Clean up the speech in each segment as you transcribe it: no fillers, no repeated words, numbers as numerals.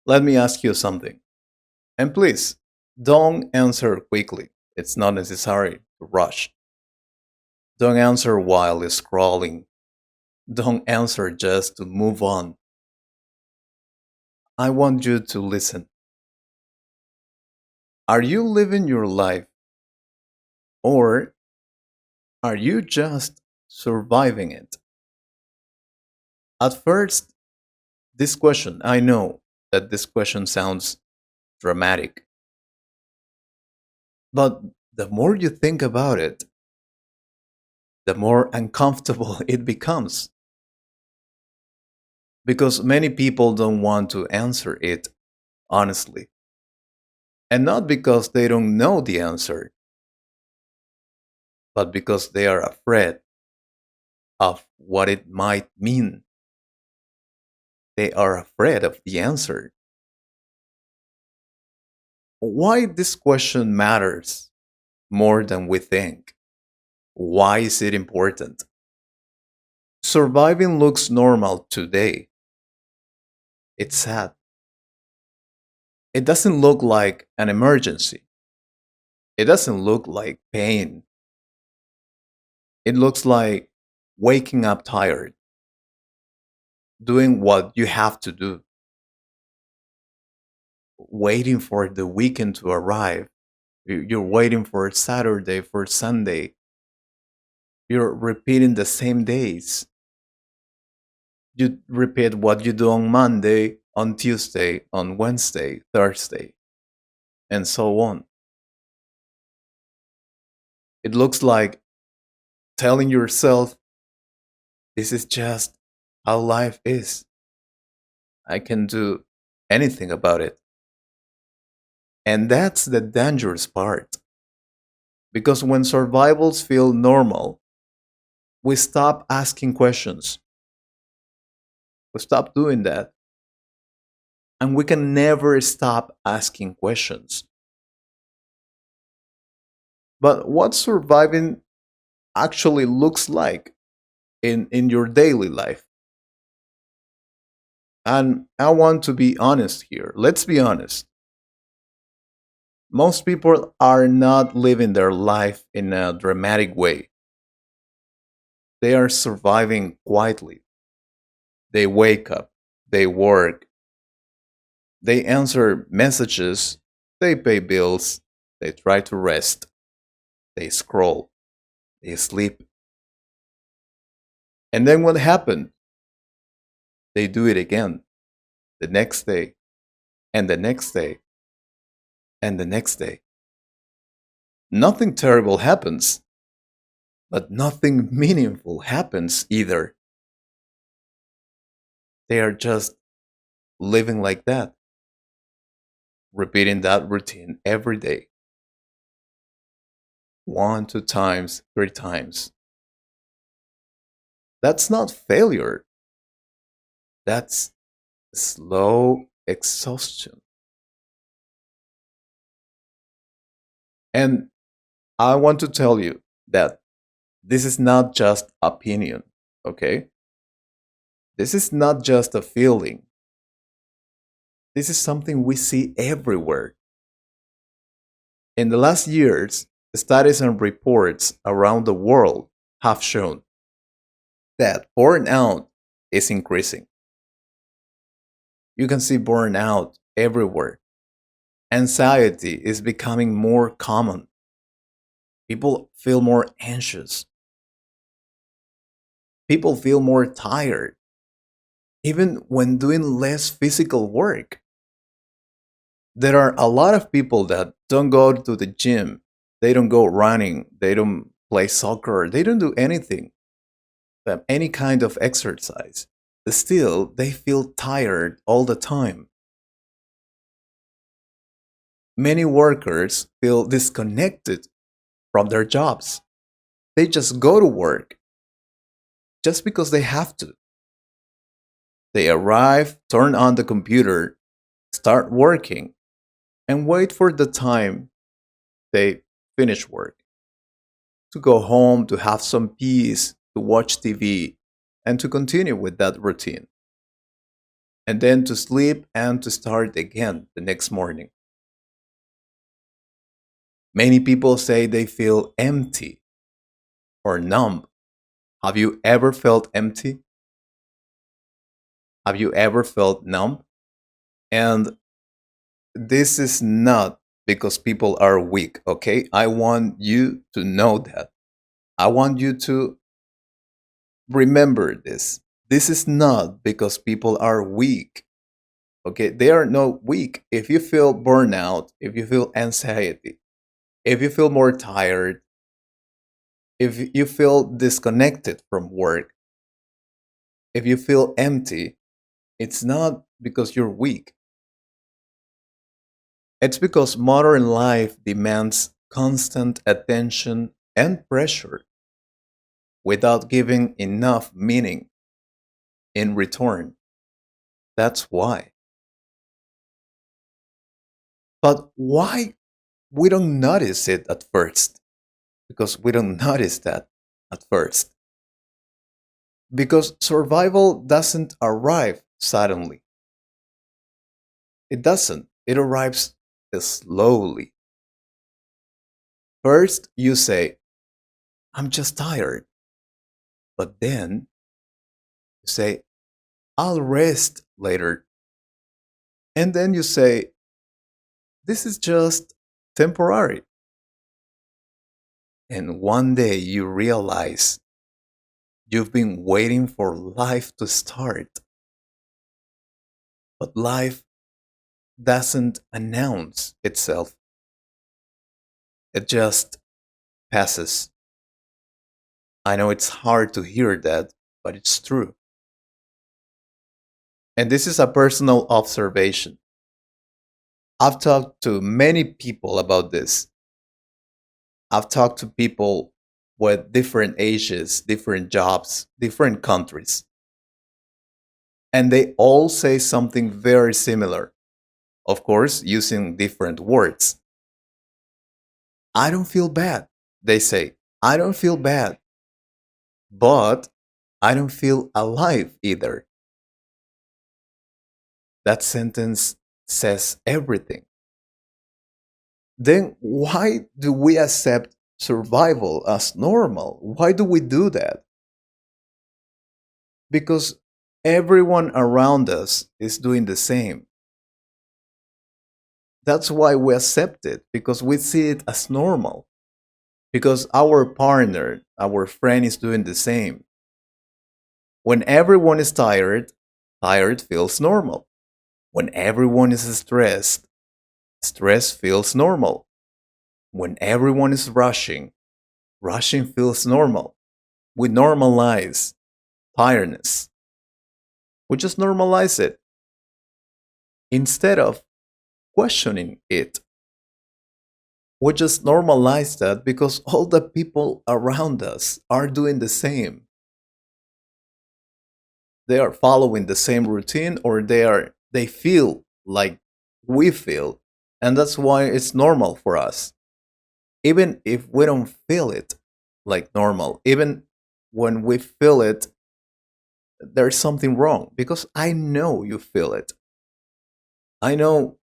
Let me ask you something. And please, don't answer quickly. It's not necessary to rush. Don't answer while scrolling. Don't answer just to move on. I want you to listen. Are you living your life or are you just surviving it? At first, this question, I know that this question sounds dramatic, but the more you think about it, the more uncomfortable it becomes. Because many people don't want to answer it honestly. And not because they don't know the answer, but because they are afraid of what it might mean. They are afraid of the answer. Why this question matters more than we think? Why is it important? Surviving looks normal today. It's sad. It doesn't look like an emergency. It doesn't look like pain. It looks like waking up tired, doing what you have to do, waiting for the weekend to arrive. You're waiting for Saturday, for Sunday. You're repeating the same days. You repeat what you do on Monday, on Tuesday, on Wednesday, Thursday, and so on. It looks like telling yourself, this is just how life is. I can do anything about it. And that's the dangerous part. Because when survivals feel normal, we stop asking questions. We stop doing that. And we can never stop asking questions. But what surviving actually looks like in your daily life. And I want to be honest here. Let's be honest. Most people are not living their life in a dramatic way. They are surviving quietly. They wake up, they work, they answer messages, they pay bills, they try to rest, they scroll, they sleep. And then what happened? They do it again the next day, and the next day, and the next day. Nothing terrible happens, but nothing meaningful happens either. They are just living like that, repeating that routine every day, one, two times, three times. That's not failure, that's slow exhaustion. And I want to tell you that this is not just opinion, okay? This is not just a feeling. This is something we see everywhere. In the last years, studies and reports around the world have shown that burnout is increasing. You can see burnout everywhere. Anxiety is becoming more common. People feel more anxious. People feel more tired, even when doing less physical work. There are a lot of people that don't go to the gym, they don't go running, they don't play soccer, they don't do anything, any kind of exercise. Still, they feel tired all the time. Many workers feel disconnected from their jobs. They just go to work just because they have to. They arrive, turn on the computer, start working, and wait for the time they finish work to go home, to have some peace, to watch TV, and to continue with that routine. and then to sleep and to start again the next morning. Many people say they feel empty or numb. Have you ever felt empty? Have you ever felt numb? And this is not because people are weak, okay? I want you to know that. I want you to remember this. This is not because people are weak, okay? They are not weak. If you feel burnout, if you feel anxiety, if you feel more tired, if you feel disconnected from work, if you feel empty, it's not because you're weak. It's because modern life demands constant attention and pressure without giving enough meaning in return. That's why. But why we don't notice it at first? Because we don't notice that at first. Because survival doesn't arrive suddenly. It doesn't. It arrives slowly. First, you say, I'm just tired. But then you say, I'll rest later. And then you say, this is just temporary. And one day you realize you've been waiting for life to start. But life doesn't announce itself, it just passes. I know it's hard to hear that, but it's true. And this is a personal observation. I've talked to many people about this. I've talked to people with different ages, different jobs, different countries. And they all say something very similar, of course, using different words. I don't feel bad, they say. I don't feel bad, but I don't feel alive either. That sentence says everything. Then why do we accept survival as normal? Why do we do that? Because everyone around us is doing the same. That's why we accept it, because we see it as normal. Because our partner, our friend is doing the same. When everyone is tired, tired feels normal. When everyone is stressed, stress feels normal. When everyone is rushing, rushing feels normal. We normalize tiredness. We just normalize it instead of questioning it. We just normalize that because all the people around us are doing the same. They are following the same routine, or they feel like we feel, and that's why it's normal for us. Even if we don't feel it like normal, even when we feel it, there's something wrong, because I know you feel it. I know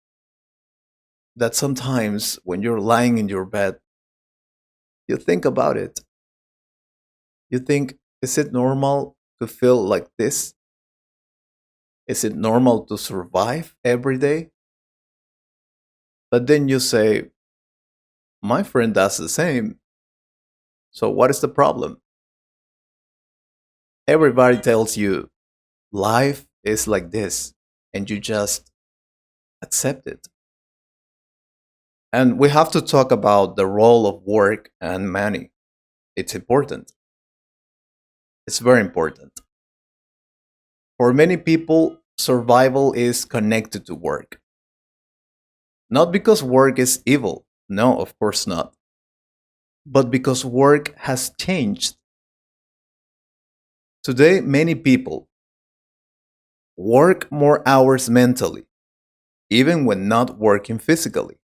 that sometimes when you're lying in your bed, you think about it. You think, is it normal to feel like this? Is it normal to survive every day? But then you say, my friend does the same. So what is the problem? Everybody tells you life is like this, and you just accept it. And we have to talk about the role of work and money. It's important. It's very important. For many people, survival is connected to work. Not because work is evil. No, of course not. But because work has changed. Today, many people work more hours mentally, even when not working physically.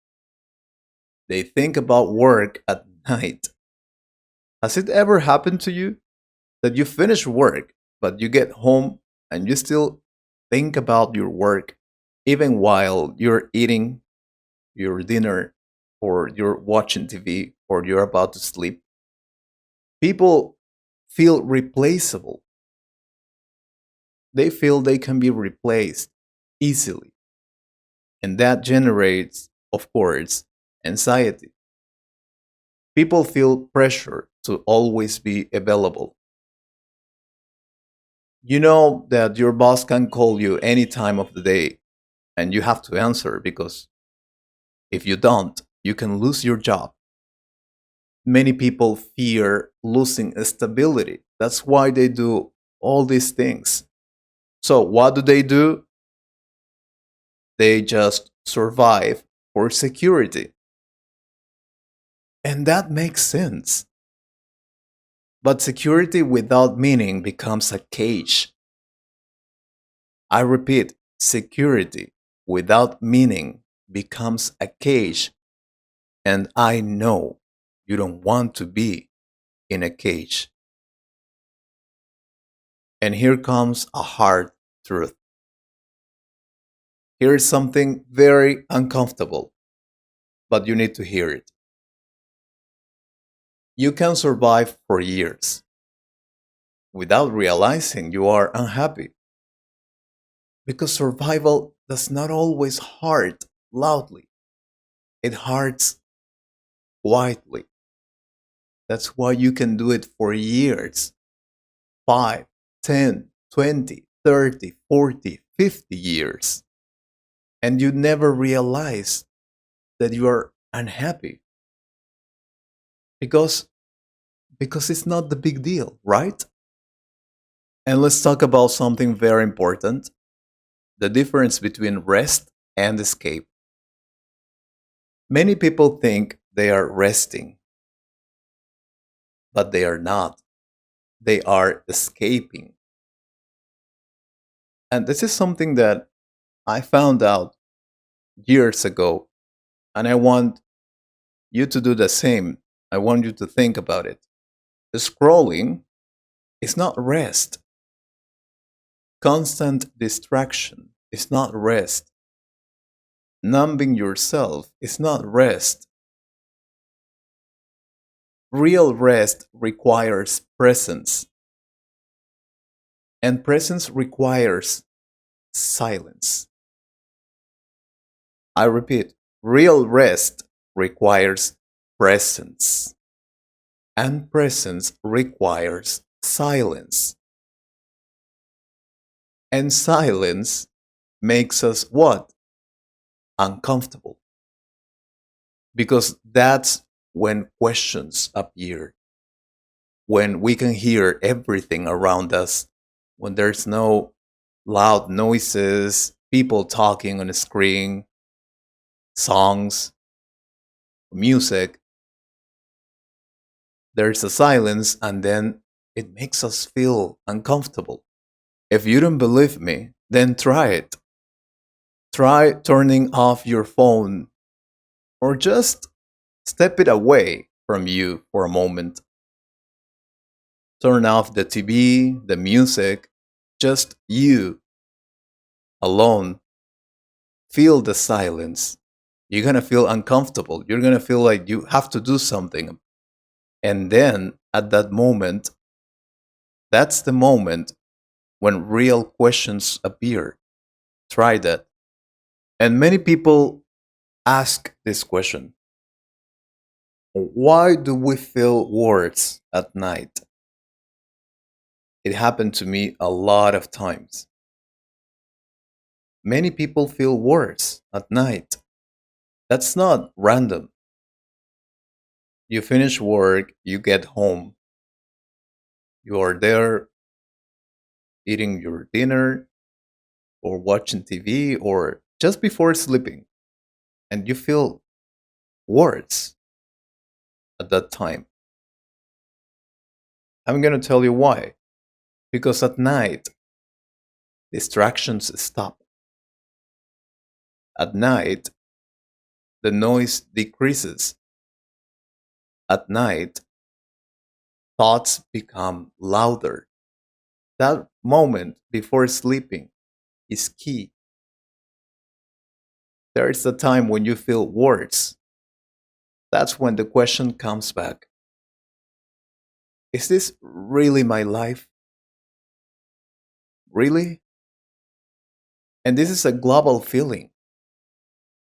They think about work at night. Has it ever happened to you that you finish work, but you get home and you still think about your work even while you're eating your dinner or you're watching TV or you're about to sleep. People feel replaceable. They feel they can be replaced easily. And that generates, of course, anxiety. People feel pressure to always be available. You know that your boss can call you any time of the day and you have to answer because if you don't, you can lose your job. Many people fear losing stability. That's why they do all these things. So, what do? They just survive for security. And that makes sense. But security without meaning becomes a cage. I repeat, security without meaning becomes a cage. And I know you don't want to be in a cage. And here comes a hard truth. Here's something very uncomfortable, but you need to hear it. You can survive for years without realizing you are unhappy because survival does not always hurt loudly, it hurts quietly. That's why you can do it for years 5, 10, 20, 30, 40, 50 years. And you never realize that you are unhappy because it's not the big deal, right? And let's talk about something very important, the difference between rest and escape. Many people think they are resting, but they are not. They are escaping. And this is something that I found out years ago, and I want you to do the same. I want you to think about it. The scrolling is not rest. Constant distraction is not rest. Numbing yourself is not rest. Real rest requires presence, and presence requires silence. I repeat, real rest requires presence, and presence requires silence. And silence makes us what? Uncomfortable. Because that's when questions appear, when we can hear everything around us, when there's no loud noises, people talking on a screen, songs, music, there's a silence, and then it makes us feel uncomfortable. If you don't believe me, then try it. Try turning off your phone or just step it away from you for a moment. Turn off the TV, the music, just you alone. Feel the silence. You're gonna feel uncomfortable. You're gonna feel like you have to do something. And then at that moment, that's the moment when real questions appear. Try that. And many people ask this question: why do we feel words at night? It happened to me a lot of times. Many people feel worse at night. That's not random. You finish work, you get home, you are there eating your dinner or watching TV or just before sleeping, and you feel worse at that time. I'm going to tell you why. Because at night, distractions stop. At night, the noise decreases. At night, thoughts become louder. That moment before sleeping, is key. There is a time when you feel words. That's when the question comes back. Is this really my life? Really? And this is a global feeling.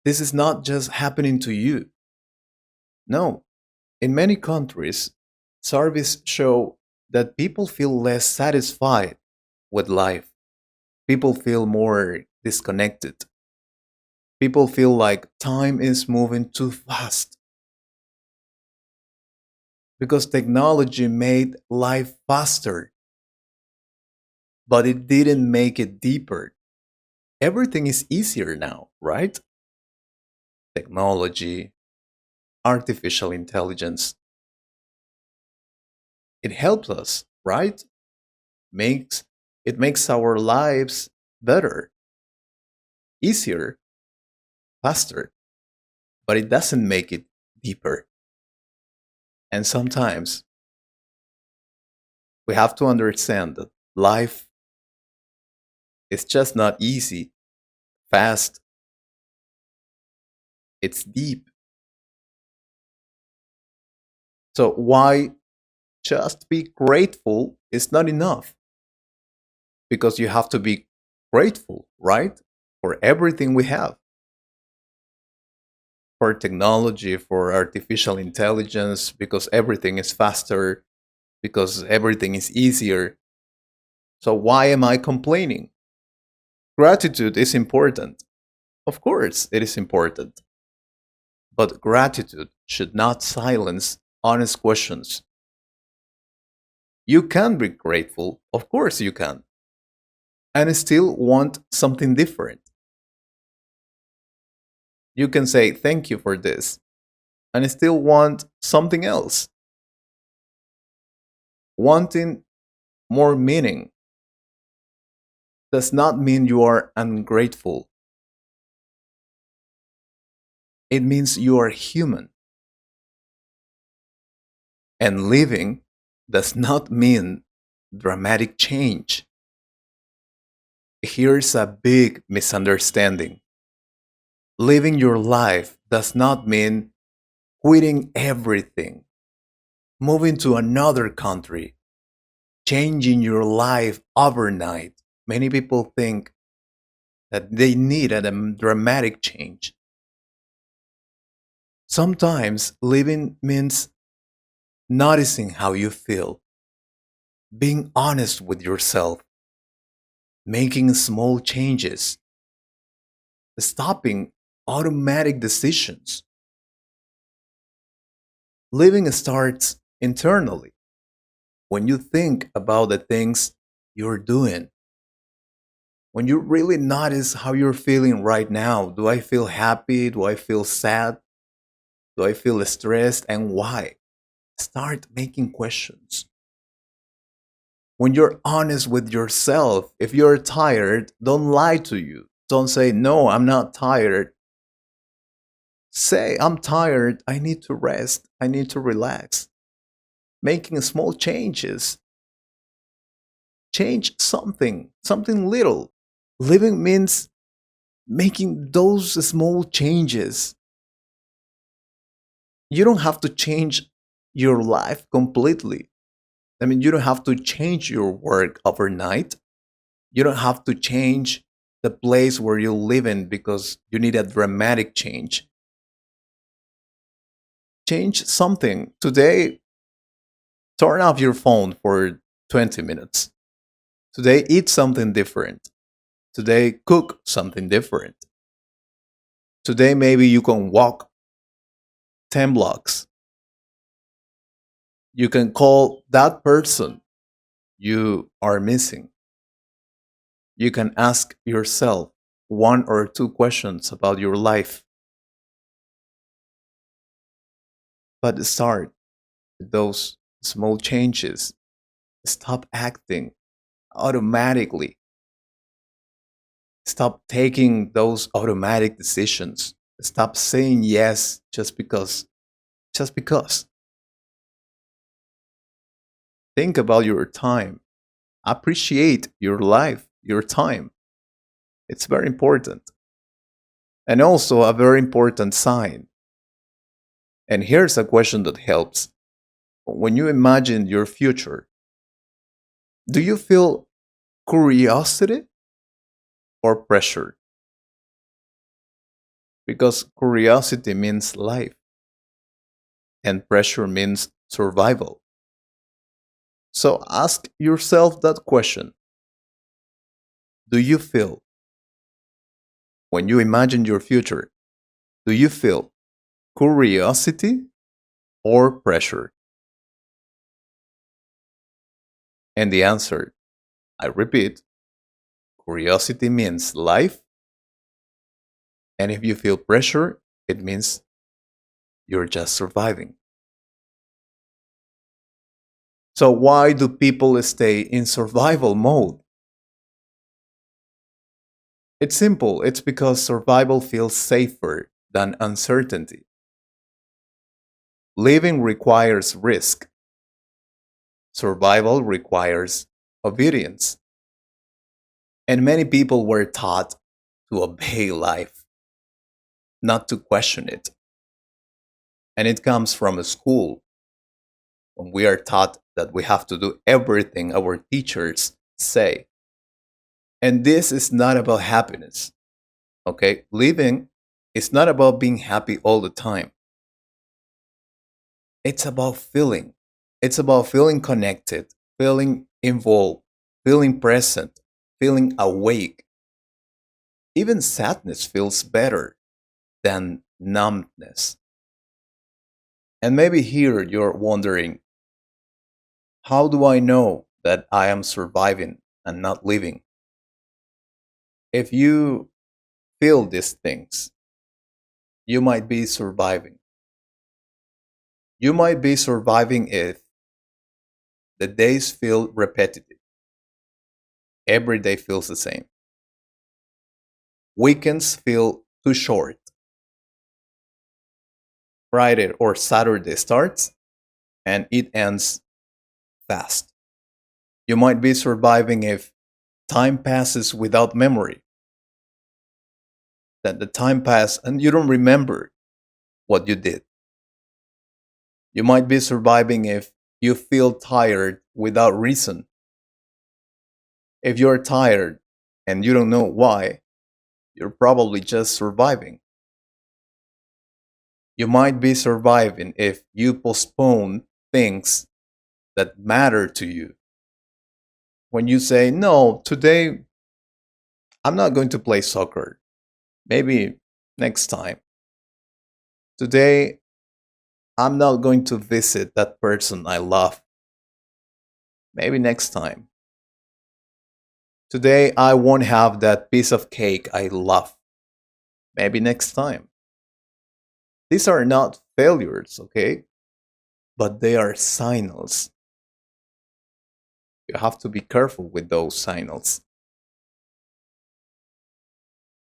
This is not just happening to you. No. In many countries, surveys show that people feel less satisfied with life. People feel more disconnected. People feel like time is moving too fast because technology made life faster, but it didn't make it deeper. Everything is easier now, right? Technology, artificial intelligence, it helps us, right? Makes it makes our lives better, easier, faster, but it doesn't make it deeper. And sometimes we have to understand that life is just not easy, fast, it's deep. So why just be grateful is not enough? Because you have to be grateful, right? For everything we have, for technology, for artificial intelligence, because everything is faster, because everything is easier. So why am I complaining? Gratitude is important. Of course, it is important. But gratitude should not silence honest questions. You can be grateful, of course you can, and still want something different. You can say thank you for this and still want something else. Wanting more meaning does not mean you are ungrateful. It means you are human. And living does not mean dramatic change. Here's a big misunderstanding. Living your life does not mean quitting everything, moving to another country, changing your life overnight. Many people think that they need a dramatic change. Sometimes living means noticing how you feel, being honest with yourself, making small changes, stopping automatic decisions. Living starts internally when you think about the things you're doing. When you really notice how you're feeling right now. Do I feel happy? Do I feel sad? Do I feel stressed? And why? Start making questions. When you're honest with yourself, if you're tired, don't lie to you. Don't say, no, I'm not tired. Say, I'm tired. I need to rest. I need to relax. Making small changes. Change something, something little. Living means making those small changes. You don't have to change your life completely. I mean, you don't have to change your work overnight. You don't have to change the place where you live in because you need a dramatic change. Change something. Today, turn off your phone for 20 minutes. Today, eat something different. Today, cook something different. Today, maybe you can walk 10 blocks. You can call that person you are missing. You can ask yourself one or two questions about your life. But start with those small changes. Stop acting automatically. Stop taking those automatic decisions. Stop saying yes just because. Just because. Think about your time. Appreciate your life, your time. It's very important. And also a very important sign. And here's a question that helps. When you imagine your future, do you feel curiosity or pressure? Because curiosity means life and pressure means survival. So ask yourself that question. Do you feel, when you imagine your future, do you feel curiosity or pressure? And the answer, I repeat, curiosity means life. And if you feel pressure, it means you're just surviving. So, why do people stay in survival mode? It's simple. It's because survival feels safer than uncertainty. Living requires risk. Survival requires obedience. And many people were taught to obey life, not to question it. And it comes from a school when we are taught that we have to do everything our teachers say. And this is not about happiness, okay? Living is not about being happy all the time. It's about feeling. It's about feeling connected, feeling involved, feeling present, feeling awake. Even sadness feels better than numbness. And maybe here you're wondering, how do I know that I am surviving and not living? If you feel these things, you might be surviving. You might be surviving if the days feel repetitive. Every day feels the same. Weekends feel too short. Friday or Saturday starts and it ends fast. You might be surviving if time passes without memory. That the time passed and you don't remember what you did. You might be surviving if you feel tired without reason. If you're tired and you don't know why, you're probably just surviving. You might be surviving if you postpone things that matter to you. When you say, no, today I'm not going to play soccer, maybe next time. Today I'm not going to visit that person I love, maybe next time. Today I won't have that piece of cake I love, maybe next time. These are not failures, okay? But they are signals. You have to be careful with those signals.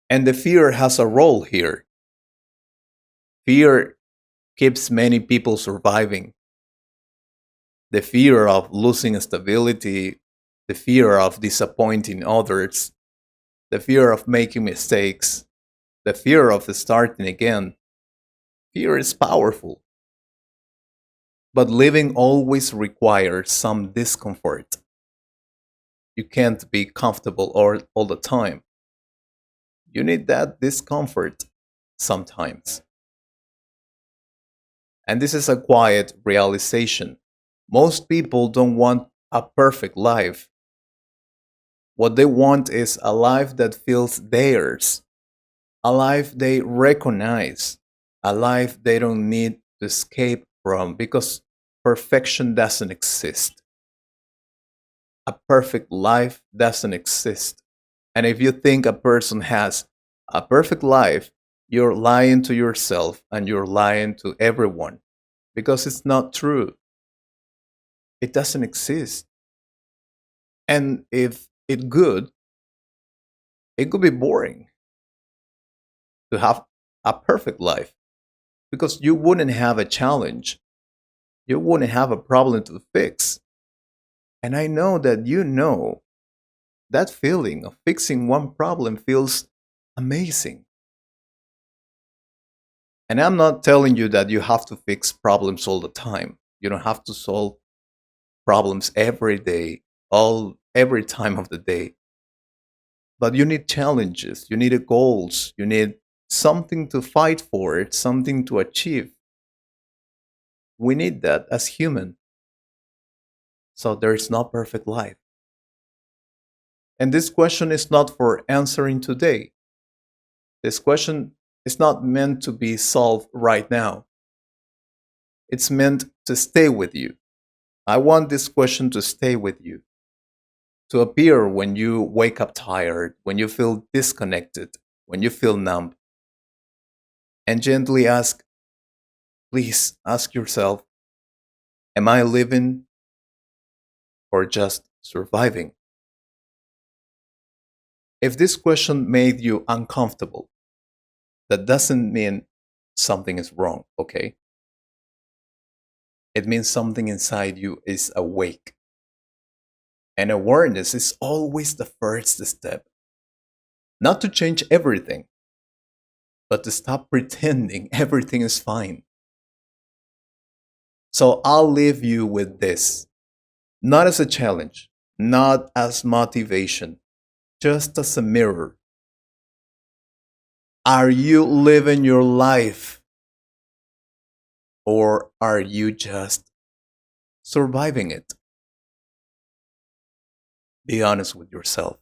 And the fear has a role here. Fear keeps many people surviving. The fear of losing stability, the fear of disappointing others, the fear of making mistakes, the fear of starting again. Fear is powerful. But living always requires some discomfort. You can't be comfortable all the time. You need that discomfort sometimes. And this is a quiet realization. Most people don't want a perfect life. What they want is a life that feels theirs, a life they recognize, a life they don't need to escape from because perfection doesn't exist. A perfect life doesn't exist. And if you think a person has a perfect life, you're lying to yourself and you're lying to everyone because it's not true. It doesn't exist. And if it could be boring to have a perfect life because you wouldn't have a challenge. You wouldn't have a problem to fix. And I know that you know That feeling of fixing one problem feels amazing. And I'm not telling you that you have to fix problems all the time. You don't have to solve problems every day, all every time of the day. But you need challenges, you need goals, you need something to fight for, something to achieve. We need that as human. So there is no perfect life. And this question is not for answering today. This question is not meant to be solved right now. It's meant to stay with you. I want this question to stay with you, to appear when you wake up tired, when you feel disconnected, when you feel numb, and gently ask, please ask yourself, am I living or just surviving? If this question made you uncomfortable, that doesn't mean something is wrong, okay? It means something inside you is awake. And awareness is always the first step. Not to change everything, but to stop pretending everything is fine. So I'll leave you with this, not as a challenge, not as motivation, just as a mirror. Are you living your life or are you just surviving it? Be honest with yourself.